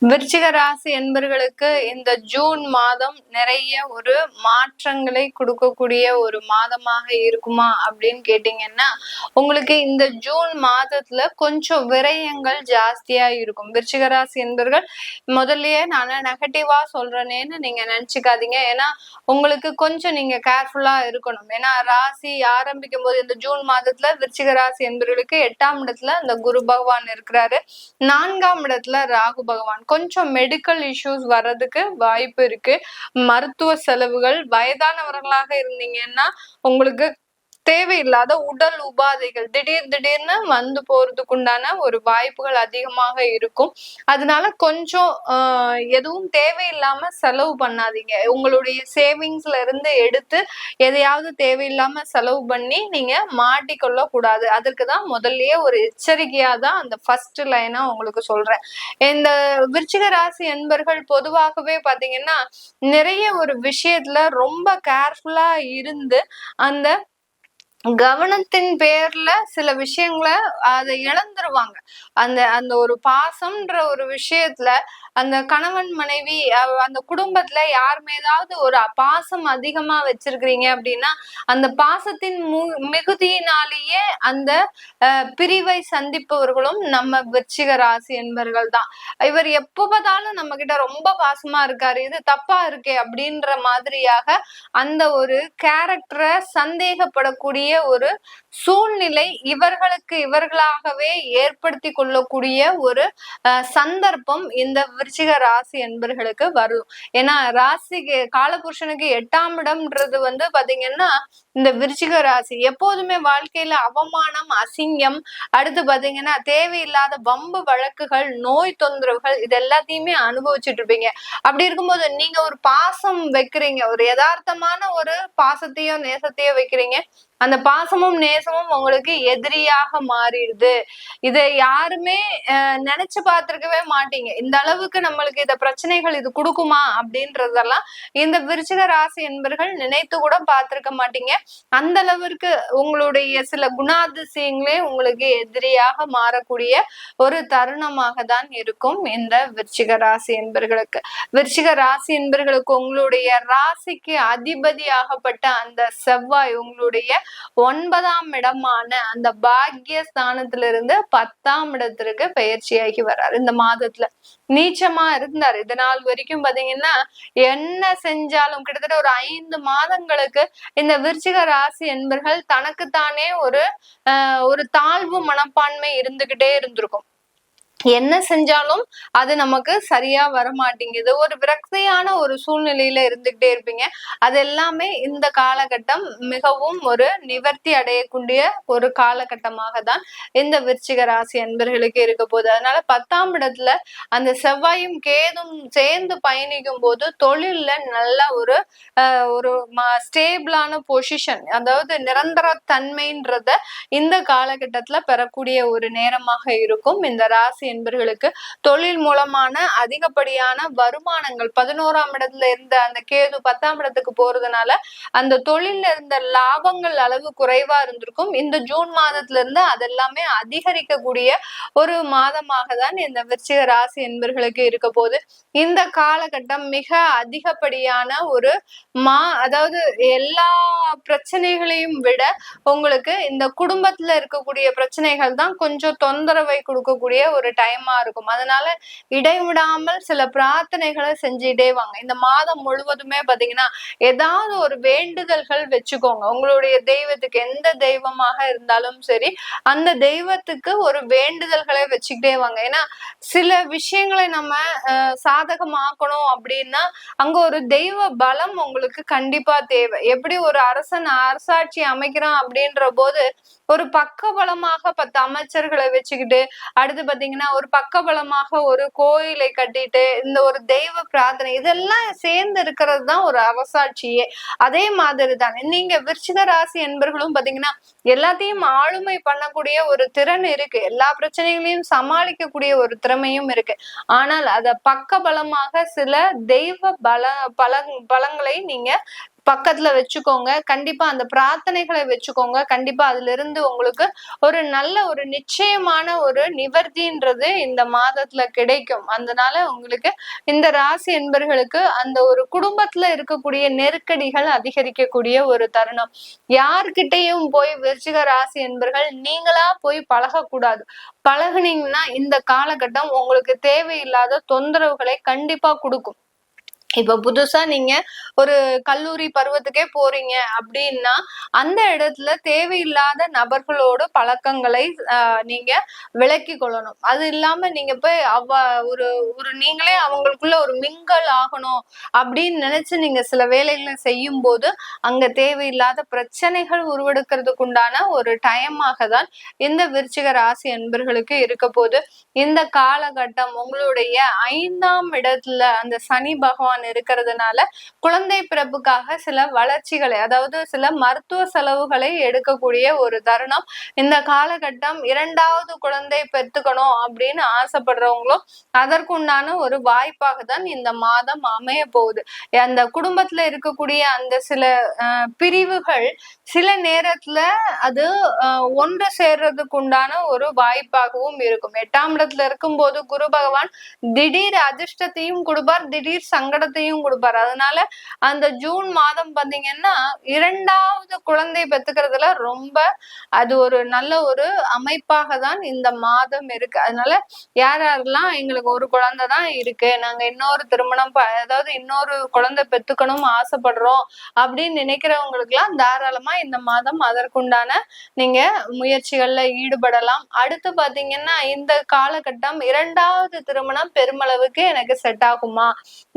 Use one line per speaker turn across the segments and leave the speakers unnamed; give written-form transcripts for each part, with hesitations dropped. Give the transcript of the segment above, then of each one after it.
விருச்சிக ராசி என்பர்களுக்கு இந்த ஜூன் மாதம் நிறைய ஒரு மாற்றங்களை கொடுக்கக்கூடிய ஒரு மாதமாக இருக்குமா அப்படின்னு கேட்டீங்கன்னா, உங்களுக்கு இந்த ஜூன் மாதத்துல கொஞ்சம் விரயங்கள் ஜாஸ்தியா இருக்கும். விருச்சிக ராசி என்பர்கள் முதல்லயே நான் நெகட்டிவா சொல்றேனேன்னு நீங்க நினைச்சுக்காதீங்க. ஏன்னா உங்களுக்கு கொஞ்சம் நீங்க கேர்ஃபுல்லா இருக்கணும். ஏன்னா ராசி ஆரம்பிக்கும் போது இந்த ஜூன் மாதத்துல விருச்சிக ராசி என்பர்களுக்கு 8ஆம் இடத்துல இந்த குரு பகவான் இருக்கிறாரு. 4ஆம் இடத்துல ராகு பகவான். கொஞ்சம் மெடிக்கல் இஷ்யூஸ் வர்றதுக்கு வாய்ப்பு இருக்கு. மருத்துவ செலவுகள், வயதானவர்களாக இருந்தீங்கன்னா உங்களுக்கு தேவையில்லாத உடல் உபாதைகள் திடீர்னு வந்து போறதுக்கு உண்டான ஒரு வாய்ப்புகள் அதிகமாக இருக்கும். அதனால கொஞ்சம் எதுவும் தேவையில்லாம செலவு பண்ணாதீங்க. உங்களுடைய சேவிங்ஸ்ல இருந்து எடுத்து எதையாவது தேவையில்லாம செலவு பண்ணி நீங்க மாட்டிக்கொள்ள கூடாது. அதற்குதான் முதல்லயே ஒரு எச்சரிக்கையா தான் அந்த ஃபர்ஸ்ட் லைனா உங்களுக்கு சொல்றேன். இந்த விருச்சிக ராசி என்பர்கள் பொதுவாகவே பாத்தீங்கன்னா நிறைய ஒரு விஷயத்துல ரொம்ப கேர்ஃபுல்லா இருந்து அந்த கவனத்தின் பேர்ல சில விஷயங்களை அதை இழந்துருவாங்க. அந்த அந்த ஒரு பாசம்ன்ற ஒரு விஷயத்துல அந்த கணவன் மனைவி அந்த குடும்பத்துல யார் மேதாவது ஒரு பாசம் அதிகமா வச்சிருக்கிறீங்க அப்படின்னா அந்த பாசத்தின் மிகுதியினாலேயே அந்த பிரிவை சந்திப்பவர்களும் நம்ம விருச்சிக ராசி என்பர்கள் தான். இவர் எப்ப பார்த்தாலும் நம்ம கிட்ட ரொம்ப பாசமா இருக்காரு, இது தப்பா இருக்கே அப்படின்ற மாதிரியாக அந்த ஒரு கேரக்டரை சந்தேகப்படக்கூடிய ஒரு சூழ்நிலை இவர்களாகவே ஏற்படுத்தி கொள்ளக்கூடிய ஒரு சந்தர்ப்பம் இந்த விருச்சிக ராசி என்பர்களுக்கு வரும். ஏன்னா ராசிக்கு காலபுருஷனுக்கு 8ஆம் இடம்ன்றது பாத்தீங்கன்னா இந்த விருச்சிக ராசி எப்போதுமே வாழ்க்கையில அவமானம், அசிங்கம், அடுத்து பாத்தீங்கன்னா தேவையில்லாத வம்பு வழக்குகள், நோய் தொந்தரவுகள் இது எல்லாத்தையுமே அனுபவிச்சுட்டு இருப்பீங்க. அப்படி இருக்கும்போது நீங்க ஒரு பாசம் வைக்கிறீங்க, ஒரு யதார்த்தமான ஒரு பாசத்தையோ நேசத்தையோ வைக்கிறீங்க, அந்த பாசமும் நேசமும் உங்களுக்கு எதிரியாக மாறிடுது. இதை யாருமே நினைச்சு பார்த்திருக்கவே மாட்டீங்க. இந்த அளவுக்கு நம்மளுக்கு இந்த பிரச்சனைகள் இது கொடுக்குமா அப்படின்றதெல்லாம் இந்த விருச்சிக ராசி என்பர்கள் நினைத்து கூட பார்த்திருக்க மாட்டீங்க. அந்த அளவிற்கு உங்களுடைய சில குணாதிசயங்களே உங்களுக்கு எதிரியாக மாறக்கூடிய ஒரு தருணமாக தான் இருக்கும் இந்த விருச்சிக ராசி என்பர்களுக்கு. விருச்சிக ராசி என்பர்களுக்கு உங்களுடைய ராசிக்கு அதிபதியாகப்பட்ட அந்த செவ்வாய் உங்களுடைய 9ஆம் இடமான அந்த பாக்கிய ஸ்தானத்திலிருந்து 10ஆம் இடத்திற்கு பெயர்ச்சியாகி வர்றாரு. இந்த மாதத்துல நீச்சமா இருந்தாரு. இது நாள் வரைக்கும் பாத்தீங்கன்னா என்ன செஞ்சாலும் கிட்டத்தட்ட ஒரு 5 மாதங்களுக்கு இந்த விருச்சிக ராசி என்பர்கள் தனக்குத்தானே ஒரு தாழ்வு மனப்பான்மை இருந்துகிட்டே இருந்திருக்கும். என்ன செஞ்சாலும் அது நமக்கு சரியா வரமாட்டேங்குது, ஒரு விரக்தியான ஒரு சூழ்நிலையில இருந்துகிட்டே இருப்பீங்க. அது எல்லாமே இந்த காலகட்டம் மிகவும் ஒரு நிவர்த்தி அடையக்கூடிய ஒரு காலகட்டமாக தான் இந்த விருச்சிக ராசி அன்பர்களுக்கு இருக்க போகுது. அதனால 10ஆம் இடத்துல அந்த செவ்வாயும் கேதும் சேர்ந்து பயணிக்கும் போது தொழில்ல நல்ல ஒரு ஸ்டேபிளான பொசிஷன், அதாவது நிரந்தர தன்மைன்றத இந்த காலகட்டத்துல பெறக்கூடிய ஒரு நேரமாக இருக்கும். இந்த ராசி என்பர்களுக்கு தொழில் மூலமான அதிகப்படியான வருமானங்கள் 11ஆம் இடத்துல இருந்த அந்த கேது 10ஆம் இடத்துக்கு போறதுனால அந்த தொழில்ல இருந்த லாபங்கள் அளவு குறைவா இருந்திருக்கும். இந்த ஜூன் மாதத்துல இருந்து அதெல்லாமே அதிகரிக்கக்கூடிய ஒரு மாதமாக தான் இந்த விருச்சிக ராசி என்பர்களுக்கு இருக்க போது. இந்த காலகட்டம் மிக அதிகப்படியான ஒரு அதாவது எல்லா பிரச்சனைகளையும் விட உங்களுக்கு இந்த குடும்பத்துல இருக்கக்கூடிய பிரச்சனைகள் தான் கொஞ்சம் தொந்தரவை கொடுக்கக்கூடிய ஒரு டைமா இருக்கும். அதனால இடைவிடாமல் சில பிரார்த்தனைகளை செஞ்சுட்டே வாங்க. இந்த மாதம் முழுவதுமே பாத்தீங்கன்னா ஏதாவது ஒரு வேண்டுதல்கள் வச்சுக்கோங்க. உங்களுடைய தெய்வத்துக்கு எந்த தெய்வமாக இருந்தாலும் சரி அந்த தெய்வத்துக்கு ஒரு வேண்டுதல்களை வச்சுக்கிட்டே வாங்க. ஏன்னா சில விஷயங்களை நம்ம சாதகமாக்கணும் அப்படின்னா அங்க ஒரு தெய்வ பலம் உங்களுக்கு கண்டிப்பா தேவை. எப்படி ஒரு அரசாட்சி அமைக்கிறான் அப்படின்ற போது ஒரு பக்கபலமாக 10 அமைச்சர்களை வச்சுக்கிட்டு அடுத்து பாத்தீங்கன்னா ஒரு பக்கபலமாக ஒரு கோயிலை கட்டிட்டு இந்த ஒரு தெய்வ பிரார்த்தனை இதெல்லாம் சேர்ந்து இருக்கிறது தான் ஒரு அரசாட்சியே. அதே மாதிரி தான் நீங்க விருச்சிக ராசி என்பர்களும் பாத்தீங்கன்னா எல்லாத்தையும் ஆளுமை பண்ணக்கூடிய ஒரு திறன் இருக்கு, எல்லா பிரச்சனைகளையும் சமாளிக்கக்கூடிய ஒரு திறமையும் இருக்கு. ஆனால் அத பக்க பலமாக சில தெய்வ பலங்களை நீங்க பக்கத்துல வச்சுக்கோங்க. கண்டிப்பா அந்த பிரார்த்தனைகளை வச்சுக்கோங்க. கண்டிப்பா அதுல இருந்து உங்களுக்கு ஒரு நல்ல ஒரு நிச்சயமான ஒரு நிவர்த்தின்றது இந்த மாதத்துல கிடைக்கும். அதனால உங்களுக்கு இந்த ராசி என்பர்களுக்கு அந்த ஒரு குடும்பத்துல இருக்கக்கூடிய நெருக்கடிகள் அதிகரிக்கக்கூடிய ஒரு தருணம். யார்கிட்டயும் போய் விருச்சிக ராசி என்பர்கள் நீங்களா போய் பழகக்கூடாது. பழகுனீங்கன்னா இந்த காலகட்டம் உங்களுக்கு தேவையில்லாத தொந்தரவுகளை கண்டிப்பா கொடுக்கும். இப்ப புதுசா நீங்க ஒரு கல்லூரி பருவத்துக்கே போறீங்க அப்படின்னா அந்த இடத்துல தேவையில்லாத நபர்களோட பழக்கங்களை நீங்க விலக்கி கொள்ளணும். அது இல்லாம நீங்க போய் ஒரு ஒரு நீங்களே அவங்களுக்குள்ள ஒரு மிங்கல் ஆகணும் அப்படின்னு நினைச்சு நீங்க சில வேலைகளை செய்யும் போது அங்க தேவையில்லாத பிரச்சனைகள் உருவெடுக்கிறதுக்கு உண்டான ஒரு டைமாக தான் இந்த விருச்சிக ராசி அன்பர்களுக்கு இருக்க போது. இந்த காலகட்டம் உங்களுடைய 5ஆம் இடத்துல அந்த சனி பகவான் இருக்கிறதுனால குழந்தை பிறப்புக்காக சில வளர்ச்சிகளை, அதாவது சில மருத்துவ செலவுகளை எடுக்கக்கூடிய ஒரு தருணம். இந்த காலகட்டம் 2வது குழந்தை பெற்றுக்கணும் அப்படின்னு ஆசைப்படுறவங்களும் அதற்குண்டான ஒரு வாய்ப்பாக தான் இந்த மாதம் அமைய போகுது. அந்த குடும்பத்துல இருக்கக்கூடிய அந்த சில பிரிவுகள் சில நேரத்துல அது ஒன்று சேர்றதுக்கு உண்டான ஒரு வாய்ப்பாகவும் இருக்கும். 8ஆம் இடத்துல இருக்கும்போது குரு பகவான் திடீர் அதிர்ஷ்டத்தையும் கொடுப்பார், திடீர் சங்கடத்தையும் கொடுப்பார். அதனால அந்த ஜூன் மாதம் பாத்தீங்கன்னா 2வது குழந்தை பெத்துக்கிறதுல ரொம்ப அது ஒரு நல்ல ஒரு அமைப்பாக தான் இந்த மாதம் இருக்கு. அதனால யாரெல்லாம் எங்களுக்கு ஒரு குழந்தை தான் இருக்கு, நாங்க இன்னொரு திருமணம் அதாவது இன்னொரு குழந்தை பெத்துக்கணும் ஆசைப்படுறோம் அப்படின்னு நினைக்கிறவங்களுக்கு எல்லாம் தாராளமா இந்த மாதம் அதற்குண்டான நீங்க முயற்சிகள்ல ஈடுபடலாம். அடுத்து பாத்தீங்கன்னா இந்த காலகட்டம் 2வது திருமணம் பெருமளவுக்கு எனக்கு செட் ஆகுமா,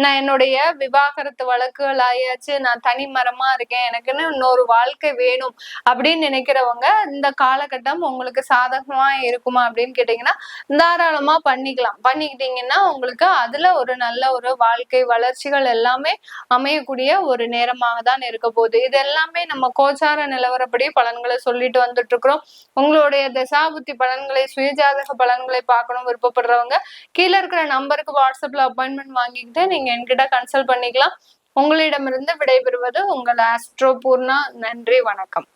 நான் என்னுடைய விவாகரத்து வழக்குகள் ஆயாச்சு, நான் தனி மரமா இருக்கேன், எனக்குன்னு இன்னொரு வாழ்க்கை வேணும் அப்படின்னு நினைக்கிறவங்க இந்த காலகட்டம் உங்களுக்கு சாதகமா இருக்குமா அப்படின்னு கேட்டீங்கன்னா தாராளமா பண்ணிக்கலாம். பண்ணிக்கிட்டீங்கன்னா உங்களுக்கு அதுல ஒரு நல்ல ஒரு வாழ்க்கை வளர்ச்சிகள் எல்லாமே அமையக்கூடிய ஒரு நேரமாக தான் இருக்க போகுது. இது எல்லாமே நம்ம கோச்சார நிலவரப்படி பலன்களை சொல்லிட்டு வந்துட்டு இருக்கிறோம். உங்களுடைய தசாபுத்தி பலன்களை, சுயஜாதக பலன்களை பார்க்கணும் விருப்பப்படுறவங்க கீழே இருக்கிற நம்பருக்கு வாட்ஸ்அப்ல அப்பாயின்மெண்ட் வாங்கிக்கிட்டு நீங்க என்கிட்ட கன்சல்ட் பண்ணிக்கலாம். உங்களிடமிருந்து விடைபெறுவது உங்கள் ஆஸ்ட்ரோ பூர்ணா. நன்றி, வணக்கம்.